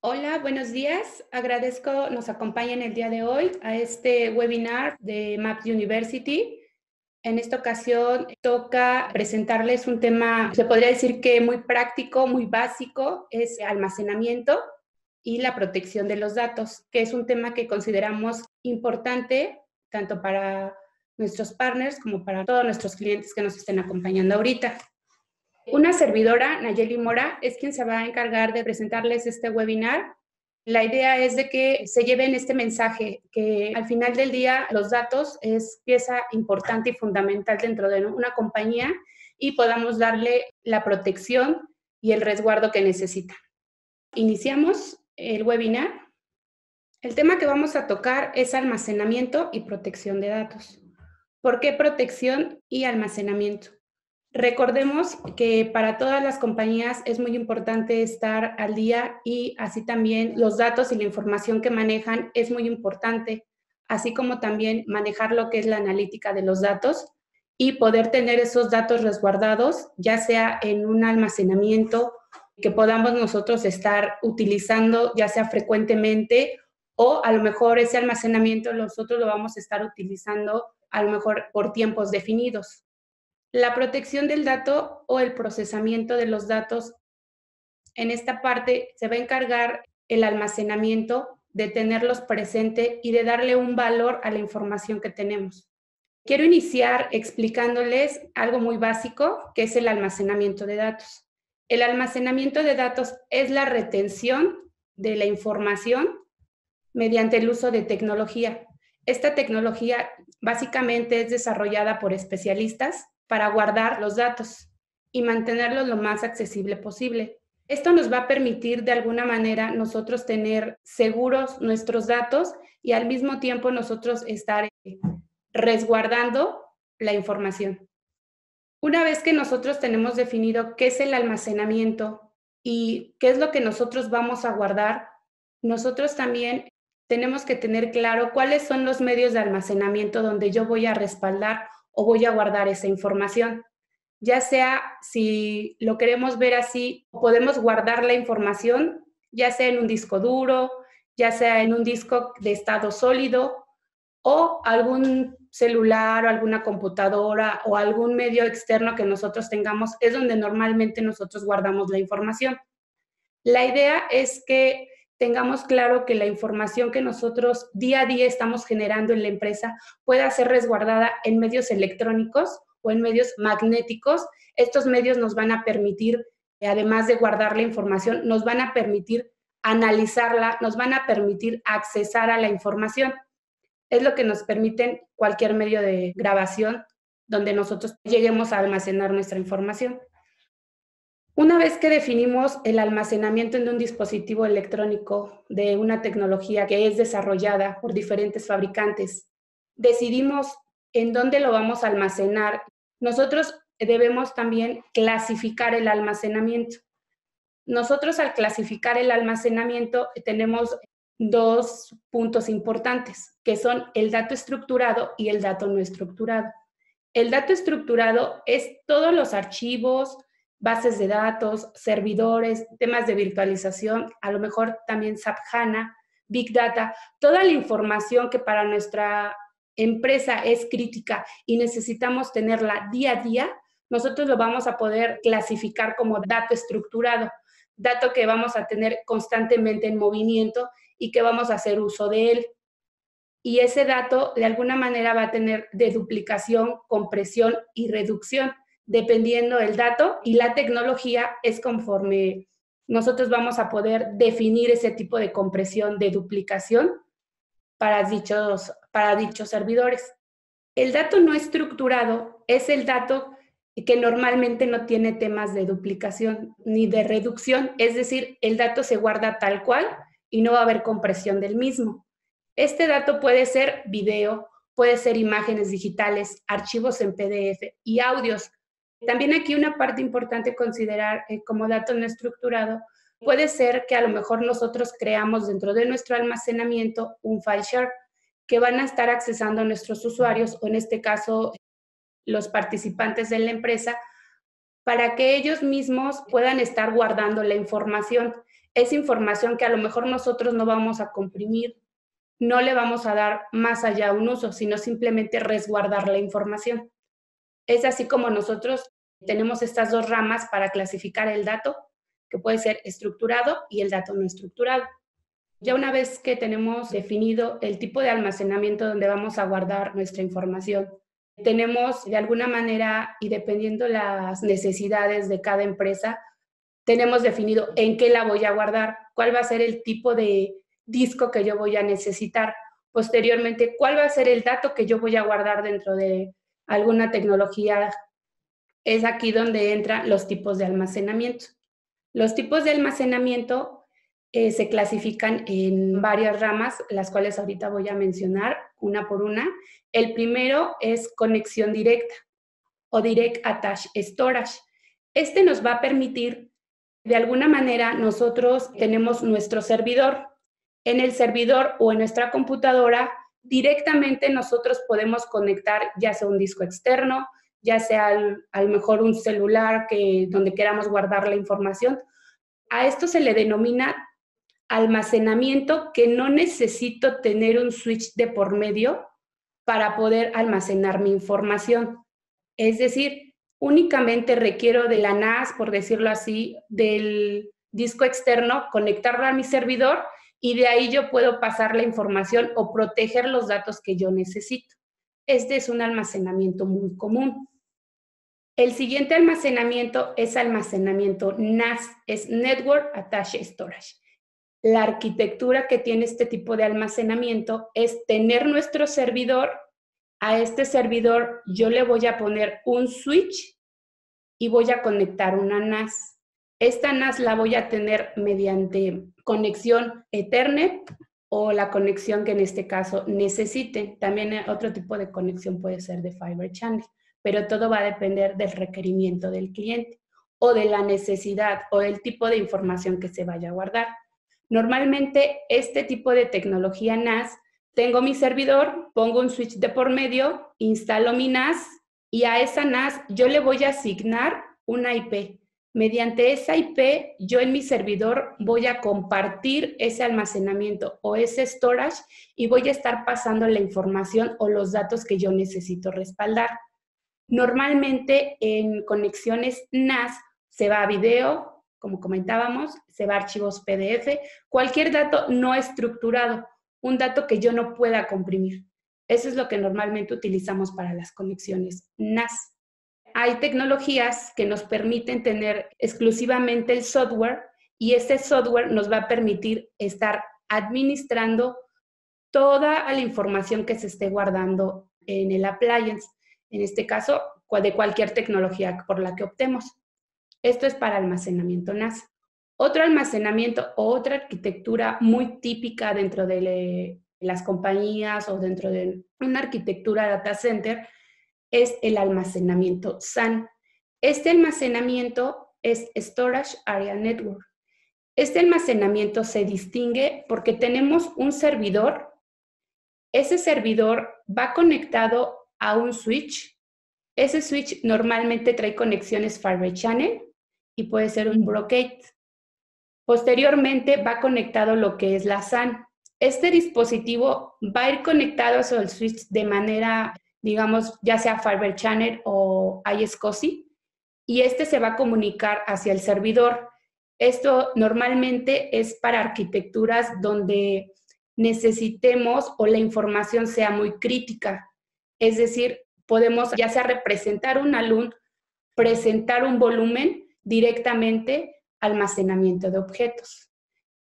Hola, buenos días. Agradezco nos acompañen el día de hoy a este webinar de Maps University. En esta ocasión toca presentarles un tema, se podría decir que muy práctico, muy básico, es almacenamiento y la protección de los datos, que es un tema que consideramos importante tanto para nuestros partners como para todos nuestros clientes que nos estén acompañando ahorita. Una servidora, Nayeli Mora, es quien se va a encargar de presentarles este webinar. La idea es de que se lleven este mensaje, que al final del día los datos es pieza importante y fundamental dentro de una compañía y podamos darle la protección y el resguardo que necesita. Iniciamos el webinar. El tema que vamos a tocar es almacenamiento y protección de datos. ¿Por qué protección y almacenamiento? Recordemos que para todas las compañías es muy importante estar al día y así también los datos y la información que manejan es muy importante, así como también manejar lo que es la analítica de los datos y poder tener esos datos resguardados, ya sea en un almacenamiento que podamos nosotros estar utilizando, ya sea frecuentemente o a lo mejor ese almacenamiento nosotros lo vamos a estar utilizando a lo mejor por tiempos definidos. La protección del dato o el procesamiento de los datos, en esta parte se va a encargar el almacenamiento de tenerlos presente y de darle un valor a la información que tenemos. Quiero iniciar explicándoles algo muy básico, que es el almacenamiento de datos. El almacenamiento de datos es la retención de la información mediante el uso de tecnología. Esta tecnología básicamente es desarrollada por especialistas para guardar los datos y mantenerlos lo más accesible posible. Esto nos va a permitir de alguna manera nosotros tener seguros nuestros datos y al mismo tiempo nosotros estar resguardando la información. Una vez que nosotros tenemos definido qué es el almacenamiento y qué es lo que nosotros vamos a guardar, nosotros también tenemos que tener claro cuáles son los medios de almacenamiento donde yo voy a respaldar o voy a guardar esa información. Ya sea si lo queremos ver así, podemos guardar la información, ya sea en un disco duro, ya sea en un disco de estado sólido o algún celular o alguna computadora o algún medio externo que nosotros tengamos, es donde normalmente nosotros guardamos la información. La idea es que tengamos claro que la información que nosotros día a día estamos generando en la empresa pueda ser resguardada en medios electrónicos o en medios magnéticos. Estos medios nos van a permitir, además de guardar la información, nos van a permitir analizarla, nos van a permitir accesar a la información. Es lo que nos permiten cualquier medio de grabación donde nosotros lleguemos a almacenar nuestra información. Una vez que definimos el almacenamiento en un dispositivo electrónico de una tecnología que es desarrollada por diferentes fabricantes, decidimos en dónde lo vamos a almacenar. Nosotros debemos también clasificar el almacenamiento. Nosotros al clasificar el almacenamiento tenemos dos puntos importantes, que son el dato estructurado y el dato no estructurado. El dato estructurado es todos los archivos, bases de datos, servidores, temas de virtualización, a lo mejor también SAP HANA, Big Data, toda la información que para nuestra empresa es crítica y necesitamos tenerla día a día, nosotros lo vamos a poder clasificar como dato estructurado, dato que vamos a tener constantemente en movimiento y que vamos a hacer uso de él. Y ese dato de alguna manera va a tener deduplicación, compresión y reducción, dependiendo del dato y la tecnología es conforme nosotros vamos a poder definir ese tipo de compresión, de duplicación para dichos servidores. El dato no estructurado es el dato que normalmente no tiene temas de duplicación ni de reducción, es decir, el dato se guarda tal cual y no va a haber compresión del mismo. Este dato puede ser video, puede ser imágenes digitales, archivos en PDF y audios. También aquí una parte importante considerar como dato no estructurado, puede ser que a lo mejor nosotros creamos dentro de nuestro almacenamiento un file share que van a estar accesando a nuestros usuarios o en este caso los participantes de la empresa para que ellos mismos puedan estar guardando la información. es información que a lo mejor nosotros no vamos a comprimir, no le vamos a dar más allá un uso, sino simplemente resguardar la información. Es así como nosotros tenemos estas dos ramas para clasificar el dato, que puede ser estructurado y el dato no estructurado. Ya una vez que tenemos definido el tipo de almacenamiento donde vamos a guardar nuestra información, tenemos de alguna manera, y dependiendo las necesidades de cada empresa, tenemos definido en qué la voy a guardar, cuál va a ser el tipo de disco que yo voy a necesitar. Posteriormente, cuál va a ser el dato que yo voy a guardar dentro de alguna tecnología. Es aquí donde entran los tipos de almacenamiento. Los tipos de almacenamiento se clasifican en varias ramas, las cuales ahorita voy a mencionar una por una. El primero es conexión directa o Direct Attached Storage. Este nos va a permitir, de alguna manera, nosotros tenemos nuestro servidor. En el servidor o en nuestra computadora, directamente nosotros podemos conectar ya sea un disco externo, ya sea a lo mejor un celular donde queramos guardar la información. A esto se le denomina almacenamiento, que no necesito tener un switch de por medio para poder almacenar mi información. Es decir, únicamente requiero de la NAS, por decirlo así, del disco externo, conectarlo a mi servidor y de ahí yo puedo pasar la información o proteger los datos que yo necesito. Este es un almacenamiento muy común. El siguiente almacenamiento es almacenamiento NAS, es Network Attached Storage. La arquitectura que tiene este tipo de almacenamiento es tener nuestro servidor. A este servidor yo le voy a poner un switch y voy a conectar una NAS. Esta NAS la voy a tener mediante conexión Ethernet o la conexión que en este caso necesite. También otro tipo de conexión puede ser de Fiber Channel, pero todo va a depender del requerimiento del cliente o de la necesidad o del tipo de información que se vaya a guardar. Normalmente este tipo de tecnología NAS, tengo mi servidor, pongo un switch de por medio, instalo mi NAS y a esa NAS yo le voy a asignar una IP. Mediante esa IP, yo en mi servidor voy a compartir ese almacenamiento o ese storage y voy a estar pasando la información o los datos que yo necesito respaldar. Normalmente en conexiones NAS se va a video, como comentábamos, se va a archivos PDF, cualquier dato no estructurado, un dato que yo no pueda comprimir. Eso es lo que normalmente utilizamos para las conexiones NAS. Hay tecnologías que nos permiten tener exclusivamente el software y ese software nos va a permitir estar administrando toda la información que se esté guardando en el appliance, en este caso de cualquier tecnología por la que optemos. Esto es para almacenamiento NAS. Otro almacenamiento o otra arquitectura muy típica dentro de las compañías o dentro de una arquitectura data center es el almacenamiento SAN. Este almacenamiento es Storage Area Network. Este almacenamiento se distingue porque tenemos un servidor. Ese servidor va conectado a un switch. Ese switch normalmente trae conexiones Fiber Channel y puede ser un Brocade. Posteriormente va conectado lo que es la SAN. Este dispositivo va a ir conectado al switch de manera, digamos, ya sea Fiber Channel o iSCSI, y este se va a comunicar hacia el servidor. Esto normalmente es para arquitecturas donde necesitemos o la información sea muy crítica. Es decir, podemos ya sea representar un alumno, presentar un volumen directamente, almacenamiento de objetos.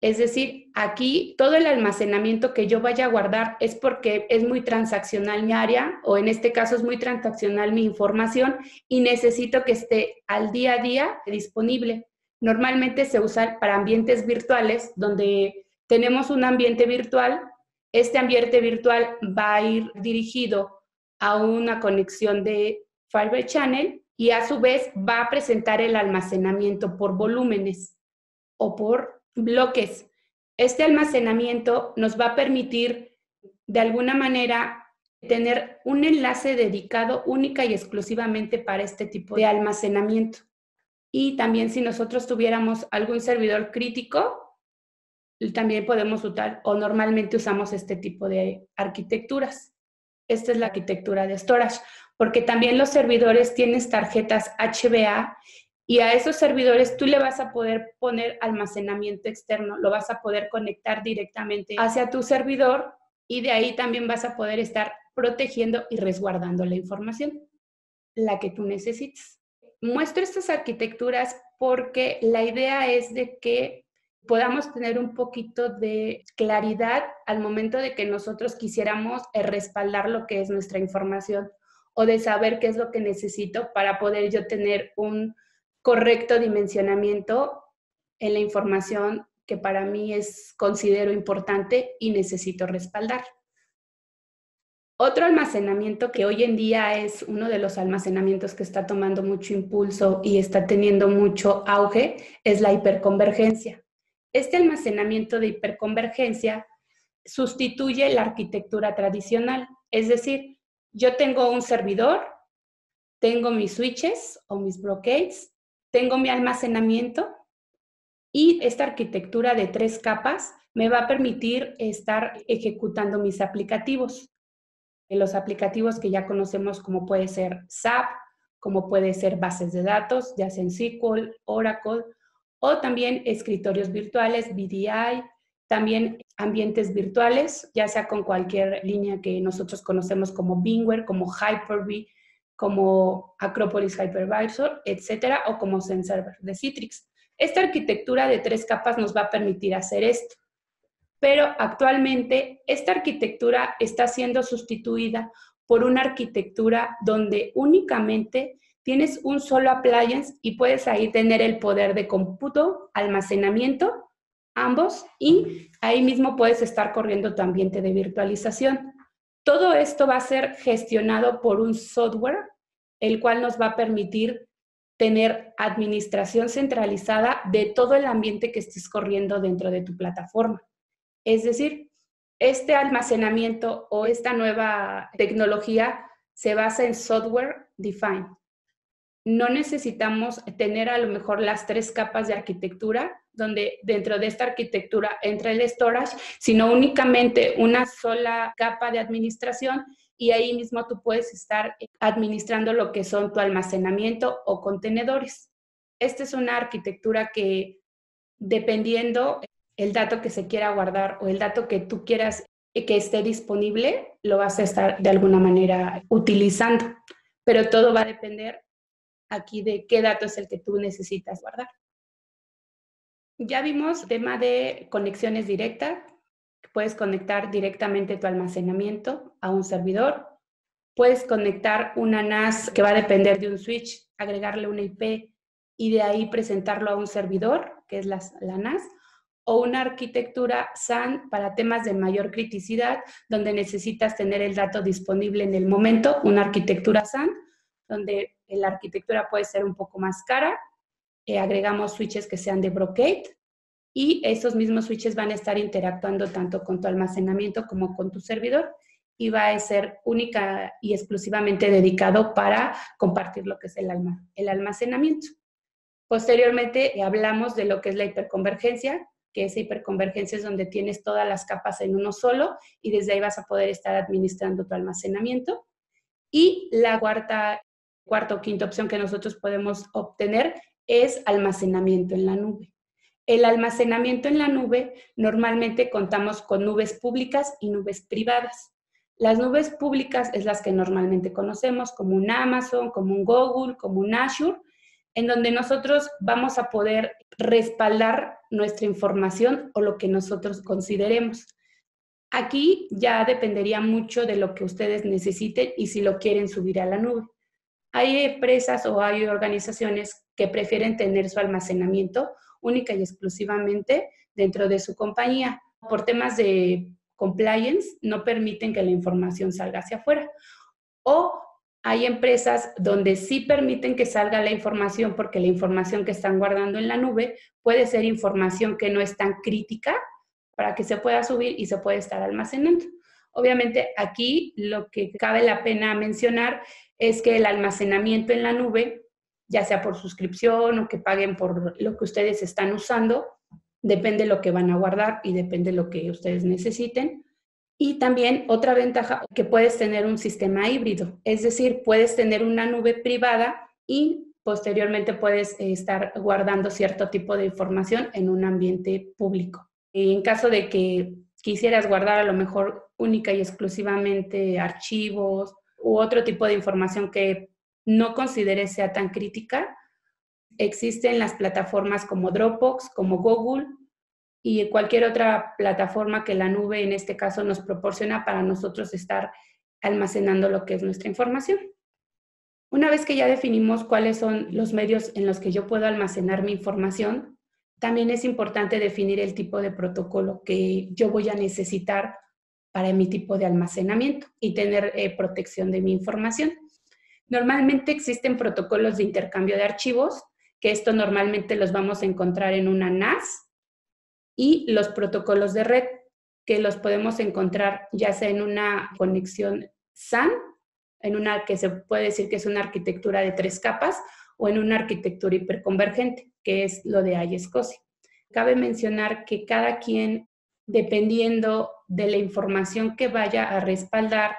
Es decir, aquí todo el almacenamiento que yo vaya a guardar es porque es muy transaccional mi área, o en este caso es muy transaccional mi información y necesito que esté al día a día disponible. Normalmente se usa para ambientes virtuales, donde tenemos un ambiente virtual. Este ambiente virtual va a ir dirigido a una conexión de Fiber Channel y a su vez va a presentar el almacenamiento por volúmenes o por bloques. Este almacenamiento nos va a permitir, de alguna manera, tener un enlace dedicado única y exclusivamente para este tipo de almacenamiento. Y también si nosotros tuviéramos algún servidor crítico, también podemos usar o normalmente usamos este tipo de arquitecturas. Esta es la arquitectura de storage, porque también los servidores tienen tarjetas HBA y a esos servidores tú le vas a poder poner almacenamiento externo, lo vas a poder conectar directamente hacia tu servidor y de ahí también vas a poder estar protegiendo y resguardando la información, la que tú necesites. Muestro estas arquitecturas porque la idea es de que podamos tener un poquito de claridad al momento de que nosotros quisiéramos respaldar lo que es nuestra información o de saber qué es lo que necesito para poder yo tener un correcto dimensionamiento en la información que para mí considero importante y necesito respaldar. Otro almacenamiento que hoy en día es uno de los almacenamientos que está tomando mucho impulso y está teniendo mucho auge es la hiperconvergencia. Este almacenamiento de hiperconvergencia sustituye la arquitectura tradicional. Es decir, yo tengo un servidor, tengo mis switches o mis brocades, tengo mi almacenamiento y esta arquitectura de 3 capas me va a permitir estar ejecutando mis aplicativos. Los aplicativos que ya conocemos como puede ser SAP, como puede ser bases de datos, ya sea en SQL, Oracle, o también escritorios virtuales, VDI, también ambientes virtuales, ya sea con cualquier línea que nosotros conocemos como VMware, como Hyper-V, como Acropolis Hypervisor, etcétera, o como XenServer de Citrix. Esta arquitectura de 3 capas nos va a permitir hacer esto. Pero actualmente esta arquitectura está siendo sustituida por una arquitectura donde únicamente tienes un solo appliance y puedes ahí tener el poder de cómputo, almacenamiento, ambos, y ahí mismo puedes estar corriendo tu ambiente de virtualización. Todo esto va a ser gestionado por un software, el cual nos va a permitir tener administración centralizada de todo el ambiente que estés corriendo dentro de tu plataforma. Es decir, este almacenamiento o esta nueva tecnología se basa en software defined. No necesitamos tener a lo mejor las 3 capas de arquitectura, donde dentro de esta arquitectura entra el storage, sino únicamente una sola capa de administración y ahí mismo tú puedes estar administrando lo que son tu almacenamiento o contenedores. Esta es una arquitectura que, dependiendo el dato que se quiera guardar o el dato que tú quieras que esté disponible, lo vas a estar de alguna manera utilizando. Pero todo va a depender aquí de qué dato es el que tú necesitas guardar. Ya vimos el tema de conexiones directas. Puedes conectar directamente tu almacenamiento a un servidor. Puedes conectar una NAS que va a depender de un switch, agregarle una IP y de ahí presentarlo a un servidor, que es la NAS, o una arquitectura SAN para temas de mayor criticidad, donde necesitas tener el dato disponible en el momento, una arquitectura SAN, donde la arquitectura puede ser un poco más cara, agregamos switches que sean de brocade, y esos mismos switches van a estar interactuando tanto con tu almacenamiento como con tu servidor, y va a ser única y exclusivamente dedicado para compartir lo que es el almacenamiento. Posteriormente hablamos de lo que es la hiperconvergencia, que esa hiperconvergencia es donde tienes todas las capas en uno solo y desde ahí vas a poder estar administrando tu almacenamiento. Y la cuarta o quinta opción que nosotros podemos obtener es almacenamiento en la nube. El almacenamiento en la nube, normalmente contamos con nubes públicas y nubes privadas. Las nubes públicas es las que normalmente conocemos, como un Amazon, como un Google, como un Azure, en donde nosotros vamos a poder respaldar nuestra información o lo que nosotros consideremos. Aquí ya dependería mucho de lo que ustedes necesiten y si lo quieren subir a la nube. Hay empresas o hay organizaciones que prefieren tener su almacenamiento única y exclusivamente dentro de su compañía. Por temas de compliance, no permiten que la información salga hacia afuera. O hay empresas donde sí permiten que salga la información porque la información que están guardando en la nube puede ser información que no es tan crítica para que se pueda subir y se puede estar almacenando. Obviamente aquí lo que cabe la pena mencionar es que el almacenamiento en la nube, ya sea por suscripción o que paguen por lo que ustedes están usando, Depende de lo que van a guardar y depende de lo que ustedes necesiten. Y también otra ventaja, que puedes tener un sistema híbrido, es decir, puedes tener una nube privada y posteriormente puedes estar guardando cierto tipo de información en un ambiente público. En caso de que quisieras guardar a lo mejor única y exclusivamente archivos u otro tipo de información que no consideres sea tan crítica, existen las plataformas como Dropbox, como Google, y cualquier otra plataforma que la nube en este caso nos proporciona para nosotros estar almacenando lo que es nuestra información. Una vez que ya definimos cuáles son los medios en los que yo puedo almacenar mi información, también es importante definir el tipo de protocolo que yo voy a necesitar para mi tipo de almacenamiento y tener protección de mi información. Normalmente existen protocolos de intercambio de archivos, que esto normalmente los vamos a encontrar en una NAS, y los protocolos de red, que los podemos encontrar ya sea en una conexión SAN, en una que se puede decir que es una arquitectura de 3 capas, o en una arquitectura hiperconvergente, que es lo de iSCSI. Cabe mencionar que cada quien, dependiendo de la información que vaya a respaldar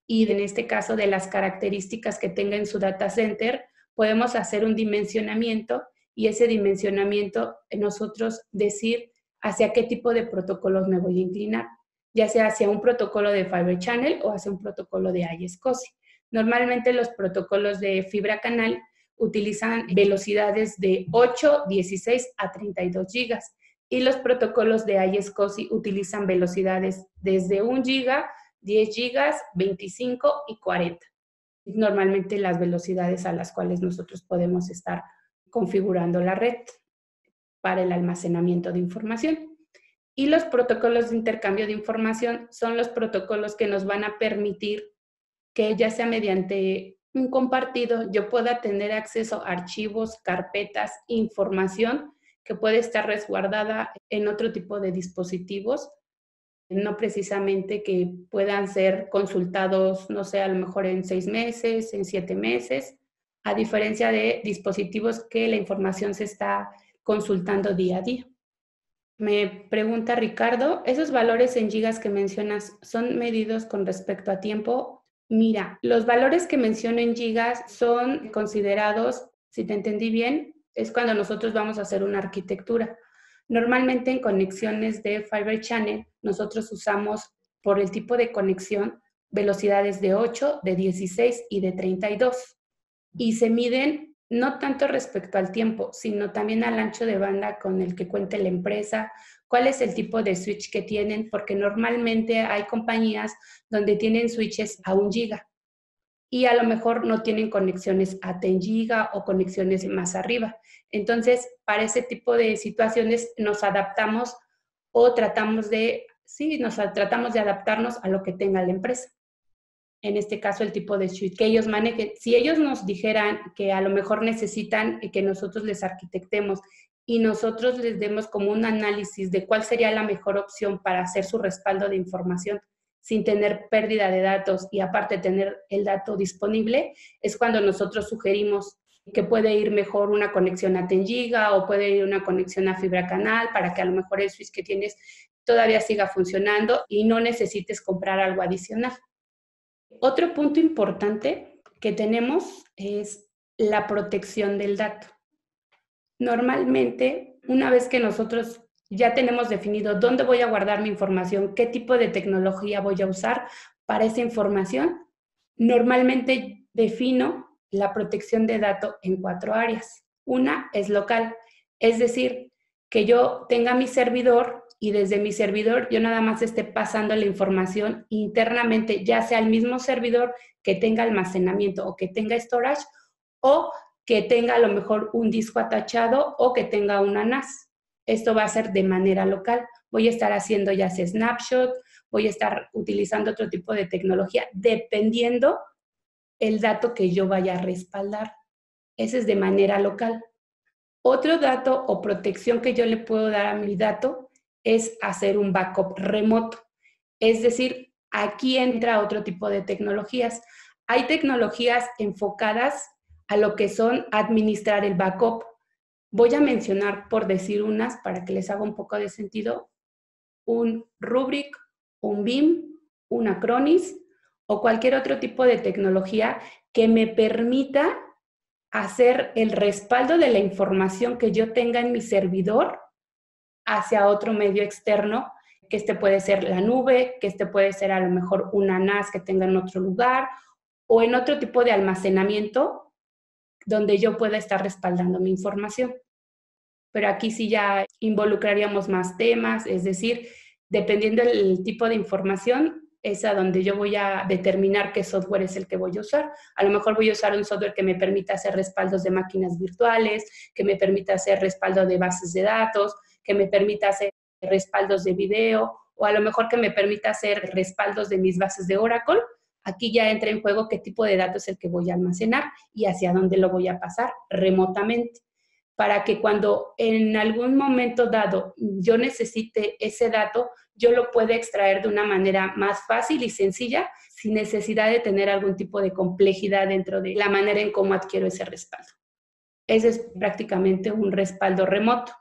y en este caso de las características que tenga en su data center, podemos hacer un dimensionamiento y ese dimensionamiento nosotros decir hacia qué tipo de protocolos me voy a inclinar, ya sea hacia un protocolo de Fibre Channel o hacia un protocolo de iSCSI. Normalmente los protocolos de fibra canal utilizan velocidades de 8, 16 a 32 gigas y los protocolos de iSCSI utilizan velocidades desde 1 giga, 10 gigas, 25 y 40. Normalmente las velocidades a las cuales nosotros podemos estar configurando la red para el almacenamiento de información. Y los protocolos de intercambio de información son los protocolos que nos van a permitir que ya sea mediante un compartido yo pueda tener acceso a archivos, carpetas, información que puede estar resguardada en otro tipo de dispositivos, no precisamente que puedan ser consultados, no sé, a lo mejor en 6 meses, en 7 meses, a diferencia de dispositivos que la información se está consultando día a día. Me pregunta Ricardo, ¿esos valores en gigas que mencionas son medidos con respecto a tiempo? Mira, los valores que menciono en gigas son considerados, si te entendí bien, es cuando nosotros vamos a hacer una arquitectura. Normalmente en conexiones de Fibre Channel, nosotros usamos por el tipo de conexión velocidades de 8, de 16 y de 32. Y se miden no tanto respecto al tiempo, sino también al ancho de banda con el que cuente la empresa, cuál es el tipo de switch que tienen, porque normalmente hay compañías donde tienen switches a 1 giga y a lo mejor no tienen conexiones a 10 giga o conexiones más arriba. Entonces, para ese tipo de situaciones nos adaptamos o tratamos de adaptarnos a lo que tenga la empresa. En este caso, el tipo de suite que ellos manejen. Si ellos nos dijeran que a lo mejor necesitan que nosotros les arquitectemos y nosotros les demos como un análisis de cuál sería la mejor opción para hacer su respaldo de información sin tener pérdida de datos y aparte tener el dato disponible, es cuando nosotros sugerimos que puede ir mejor una conexión a 10 giga o puede ir una conexión a fibra canal para que a lo mejor el switch que tienes todavía siga funcionando y no necesites comprar algo adicional. Otro punto importante que tenemos es la protección del dato. Normalmente, una vez que nosotros ya tenemos definido dónde voy a guardar mi información, qué tipo de tecnología voy a usar para esa información, normalmente defino la protección de datos en 4 áreas. Una es local, es decir, que yo tenga mi servidor y desde mi servidor yo nada más esté pasando la información internamente, ya sea el mismo servidor que tenga almacenamiento o que tenga storage o que tenga a lo mejor un disco atachado o que tenga una NAS. Esto va a ser de manera local. Voy a estar haciendo ya sea snapshot, voy a estar utilizando otro tipo de tecnología, dependiendo el dato que yo vaya a respaldar. Ese es de manera local. Otro dato o protección que yo le puedo dar a mi dato es hacer un backup remoto. Es decir, aquí entra otro tipo de tecnologías. Hay tecnologías enfocadas a lo que son administrar el backup. Voy a mencionar, por decir unas, para que les haga un poco de sentido, un Rubrik, un BIM, un Acronis o cualquier otro tipo de tecnología que me permita hacer el respaldo de la información que yo tenga en mi servidor hacia otro medio externo, que este puede ser la nube, que este puede ser a lo mejor una NAS que tenga en otro lugar o en otro tipo de almacenamiento donde yo pueda estar respaldando mi información. Pero aquí sí ya involucraríamos más temas, es decir, dependiendo del tipo de información, es a donde yo voy a determinar qué software es el que voy a usar. A lo mejor voy a usar un software que me permita hacer respaldos de máquinas virtuales, que me permita hacer respaldo de bases de datos, que me permita hacer respaldos de video, o a lo mejor que me permita hacer respaldos de mis bases de Oracle. Aquí ya entra en juego qué tipo de datos es el que voy a almacenar y hacia dónde lo voy a pasar remotamente, para que cuando en algún momento dado yo necesite ese dato, yo lo pueda extraer de una manera más fácil y sencilla, sin necesidad de tener algún tipo de complejidad dentro de la manera en cómo adquiero ese respaldo. Ese es prácticamente un respaldo remoto.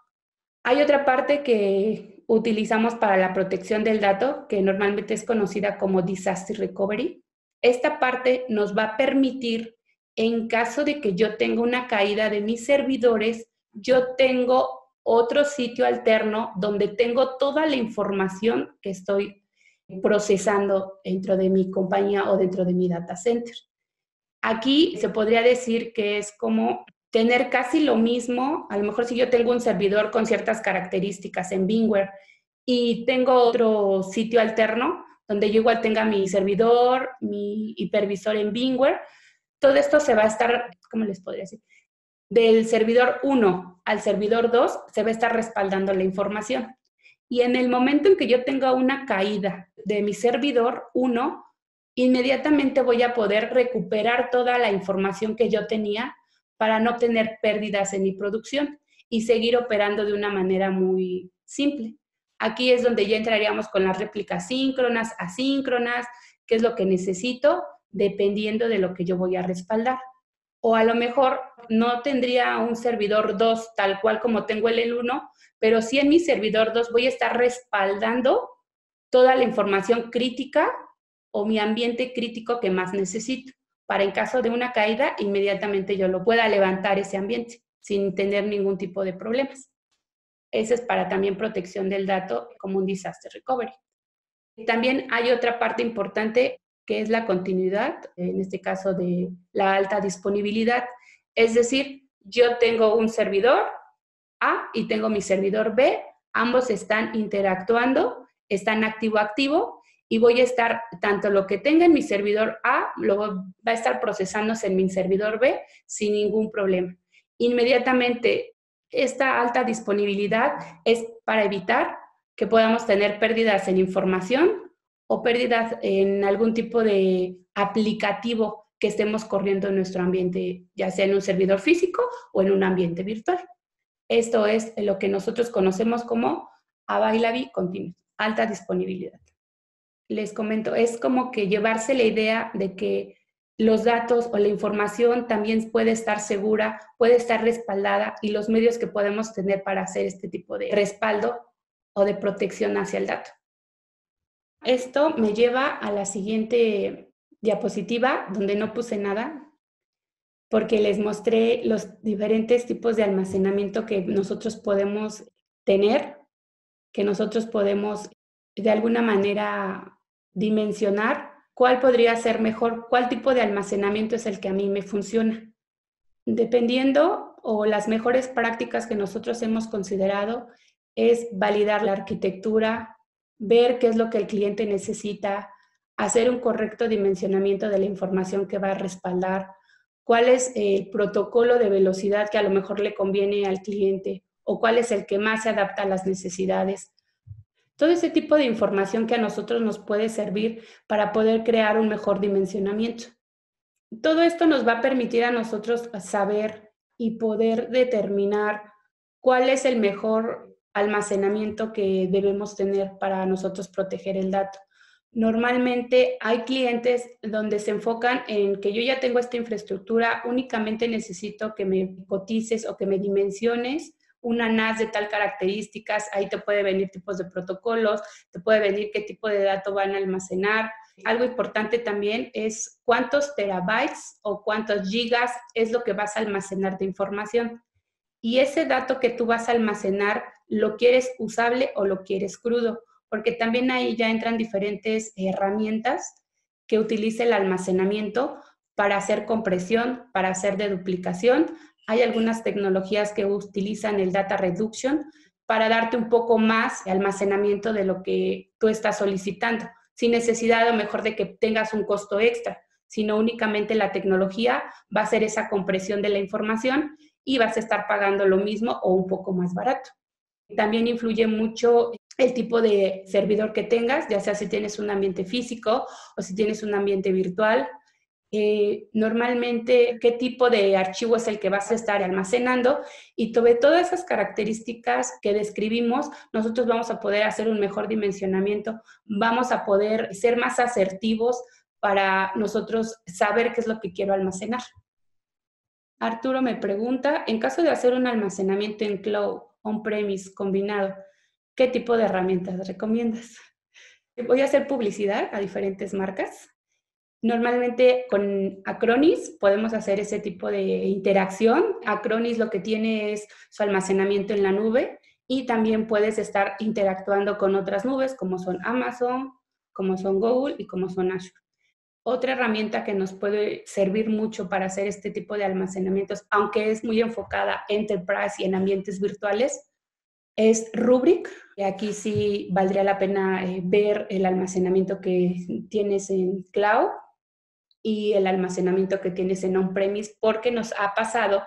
Hay otra parte que utilizamos para la protección del dato, que normalmente es conocida como Disaster Recovery. Esta parte nos va a permitir, en caso de que yo tenga una caída de mis servidores, yo tengo otro sitio alterno donde tengo toda la información que estoy procesando dentro de mi compañía o dentro de mi data center. Aquí se podría decir que es como tener casi lo mismo. A lo mejor si yo tengo un servidor con ciertas características en VMware y tengo otro sitio alterno donde yo igual tenga mi servidor, mi hipervisor en VMware, todo esto se va a estar, ¿cómo les podría decir? Del servidor 1 al servidor 2 se va a estar respaldando la información. Y en el momento en que yo tenga una caída de mi servidor 1, inmediatamente voy a poder recuperar toda la información que yo tenía para no tener pérdidas en mi producción y seguir operando de una manera muy simple. Aquí es donde ya entraríamos con las réplicas síncronas, asíncronas, qué es lo que necesito, dependiendo de lo que yo voy a respaldar. O a lo mejor no tendría un servidor 2 tal cual como tengo el 1, pero sí en mi servidor 2 voy a estar respaldando toda la información crítica o mi ambiente crítico que más necesito, para en caso de una caída, inmediatamente yo lo pueda levantar ese ambiente sin tener ningún tipo de problemas. Ese es para también protección del dato como un disaster recovery. También hay otra parte importante que es la continuidad, en este caso de la alta disponibilidad. Es decir, yo tengo un servidor A y tengo mi servidor B, ambos están interactuando, están activo-activo y voy a estar, tanto lo que tenga en mi servidor A, luego va a estar procesándose en mi servidor B sin ningún problema. Inmediatamente, esta alta disponibilidad es para evitar que podamos tener pérdidas en información o pérdidas en algún tipo de aplicativo que estemos corriendo en nuestro ambiente, ya sea en un servidor físico o en un ambiente virtual. Esto es lo que nosotros conocemos como Availability Continuous, alta disponibilidad. Les comento, es como que llevarse la idea de que los datos o la información también puede estar segura, puede estar respaldada y los medios que podemos tener para hacer este tipo de respaldo o de protección hacia el dato. Esto me lleva a la siguiente diapositiva, donde no puse nada, porque les mostré los diferentes tipos de almacenamiento que nosotros podemos tener, que nosotros podemos de alguna manera dimensionar cuál podría ser mejor, cuál tipo de almacenamiento es el que a mí me funciona. Dependiendo o las mejores prácticas que nosotros hemos considerado es validar la arquitectura, ver qué es lo que el cliente necesita, hacer un correcto dimensionamiento de la información que va a respaldar, cuál es el protocolo de velocidad que a lo mejor le conviene al cliente o cuál es el que más se adapta a las necesidades. Todo ese tipo de información que a nosotros nos puede servir para poder crear un mejor dimensionamiento. Todo esto nos va a permitir a nosotros saber y poder determinar cuál es el mejor almacenamiento que debemos tener para nosotros proteger el dato. Normalmente hay clientes donde se enfocan en que yo ya tengo esta infraestructura, únicamente necesito que me cotices o que me dimensiones una NAS de tal características, ahí te puede venir tipos de protocolos, te puede venir qué tipo de datos van a almacenar. Algo importante también es cuántos terabytes o cuántos gigas es lo que vas a almacenar de información. Y ese dato que tú vas a almacenar, ¿lo quieres usable o lo quieres crudo? Porque también ahí ya entran diferentes herramientas que utilice el almacenamiento para hacer compresión, para hacer deduplicación. Hay algunas tecnologías que utilizan el data reduction para darte un poco más de almacenamiento de lo que tú estás solicitando, sin necesidad a lo mejor de que tengas un costo extra, sino únicamente la tecnología va a hacer esa compresión de la información y vas a estar pagando lo mismo o un poco más barato. También influye mucho el tipo de servidor que tengas, ya sea si tienes un ambiente físico o si tienes un ambiente virtual. Normalmente, qué tipo de archivo es el que vas a estar almacenando y sobre todas esas características que describimos, nosotros vamos a poder hacer un mejor dimensionamiento, vamos a poder ser más asertivos para nosotros saber qué es lo que quiero almacenar. Arturo me pregunta, en caso de hacer un almacenamiento en cloud, on-premise, combinado, ¿qué tipo de herramientas recomiendas? Voy a hacer publicidad a diferentes marcas. Normalmente con Acronis podemos hacer ese tipo de interacción. Acronis lo que tiene es su almacenamiento en la nube y también puedes estar interactuando con otras nubes como son Amazon, como son Google y como son Azure. Otra herramienta que nos puede servir mucho para hacer este tipo de almacenamientos, aunque es muy enfocada en enterprise y en ambientes virtuales, es Rubrik. Aquí sí valdría la pena ver el almacenamiento que tienes en cloud y el almacenamiento que tienes en on-premise, porque nos ha pasado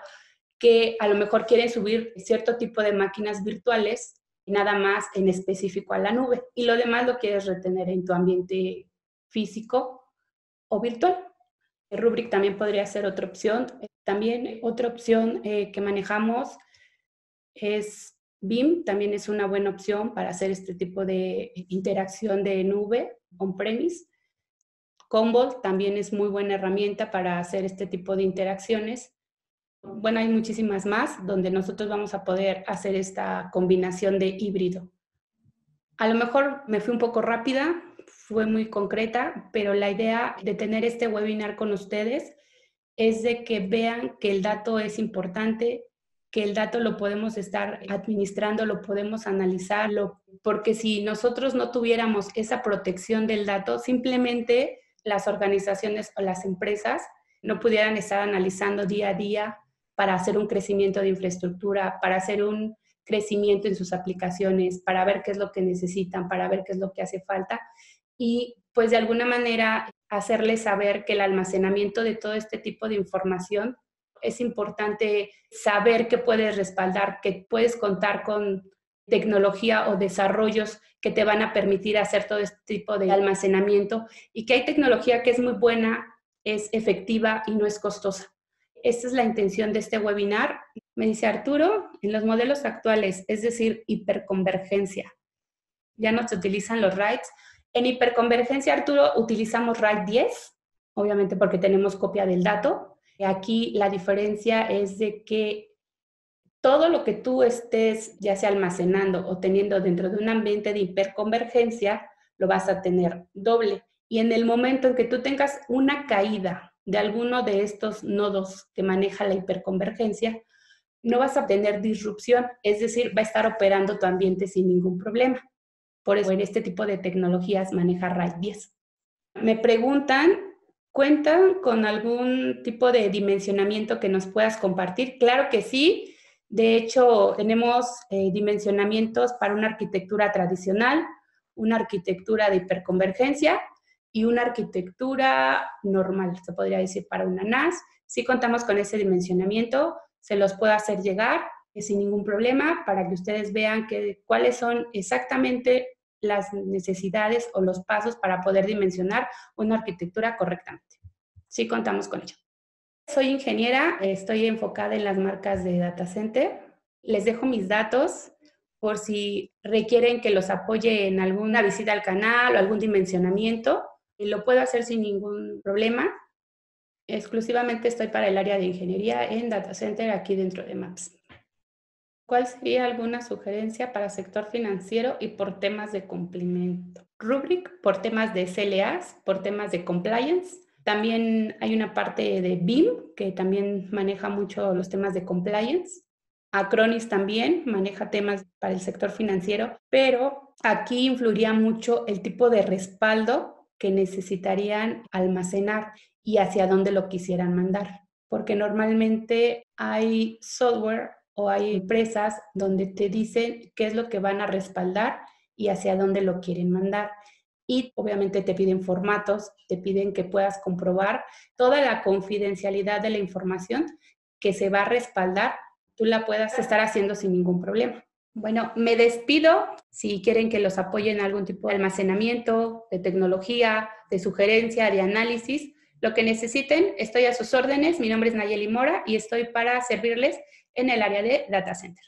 que a lo mejor quieren subir cierto tipo de máquinas virtuales, nada más en específico a la nube, y lo demás lo quieres retener en tu ambiente físico o virtual. Rubrik también podría ser otra opción. También otra opción que manejamos es BIM, también es una buena opción para hacer este tipo de interacción de nube on-premise. Commvault también es muy buena herramienta para hacer este tipo de interacciones. Bueno, hay muchísimas más donde nosotros vamos a poder hacer esta combinación de híbrido. A lo mejor me fui un poco rápida, fue muy concreta, pero la idea de tener este webinar con ustedes es de que vean que el dato es importante, que el dato lo podemos estar administrando, lo podemos analizarlo, porque si nosotros no tuviéramos esa protección del dato, simplemente las organizaciones o las empresas no pudieran estar analizando día a día para hacer un crecimiento de infraestructura, para hacer un crecimiento en sus aplicaciones, para ver qué es lo que necesitan, para ver qué es lo que hace falta y pues de alguna manera hacerles saber que el almacenamiento de todo este tipo de información es importante saber que puedes respaldar, que puedes contar con tecnología o desarrollos que te van a permitir hacer todo este tipo de almacenamiento y que hay tecnología que es muy buena, es efectiva y no es costosa. Esta es la intención de este webinar. Me dice Arturo, en los modelos actuales, es decir, hiperconvergencia, ya no se utilizan los RAIDs. En hiperconvergencia, Arturo, utilizamos RAID 10, obviamente porque tenemos copia del dato. Aquí la diferencia es de que todo lo que tú estés ya sea almacenando o teniendo dentro de un ambiente de hiperconvergencia, lo vas a tener doble. Y en el momento en que tú tengas una caída de alguno de estos nodos que maneja la hiperconvergencia, no vas a tener disrupción, es decir, va a estar operando tu ambiente sin ningún problema. Por eso en este tipo de tecnologías maneja RAID 10. Me preguntan, ¿cuentan con algún tipo de dimensionamiento que nos puedas compartir? Claro que sí. De hecho, tenemos dimensionamientos para una arquitectura tradicional, una arquitectura de hiperconvergencia y una arquitectura normal, se podría decir, para una NAS. Sí contamos con ese dimensionamiento, se los puedo hacer llegar sin ningún problema para que ustedes vean cuáles son exactamente las necesidades o los pasos para poder dimensionar una arquitectura correctamente. Sí contamos con ello. Soy ingeniera, estoy enfocada en las marcas de data center. Les dejo mis datos por si requieren que los apoye en alguna visita al canal o algún dimensionamiento. Y lo puedo hacer sin ningún problema. Exclusivamente estoy para el área de ingeniería en Data Center aquí dentro de MAPS. ¿Cuál sería alguna sugerencia para sector financiero y por temas de cumplimiento? Rubrik por temas de CLAs, por temas de compliance. También hay una parte de BIM que también maneja mucho los temas de compliance. Acronis también maneja temas para el sector financiero, pero aquí influiría mucho el tipo de respaldo que necesitarían almacenar y hacia dónde lo quisieran mandar, porque normalmente hay software o hay empresas donde te dicen qué es lo que van a respaldar y hacia dónde lo quieren mandar. Y obviamente te piden formatos, te piden que puedas comprobar toda la confidencialidad de la información que se va a respaldar, tú la puedas estar haciendo sin ningún problema. Bueno, me despido. Si quieren que los apoye en algún tipo de almacenamiento, de tecnología, de sugerencia, de análisis, lo que necesiten, estoy a sus órdenes. Mi nombre es Nayeli Mora y estoy para servirles en el área de Data Center.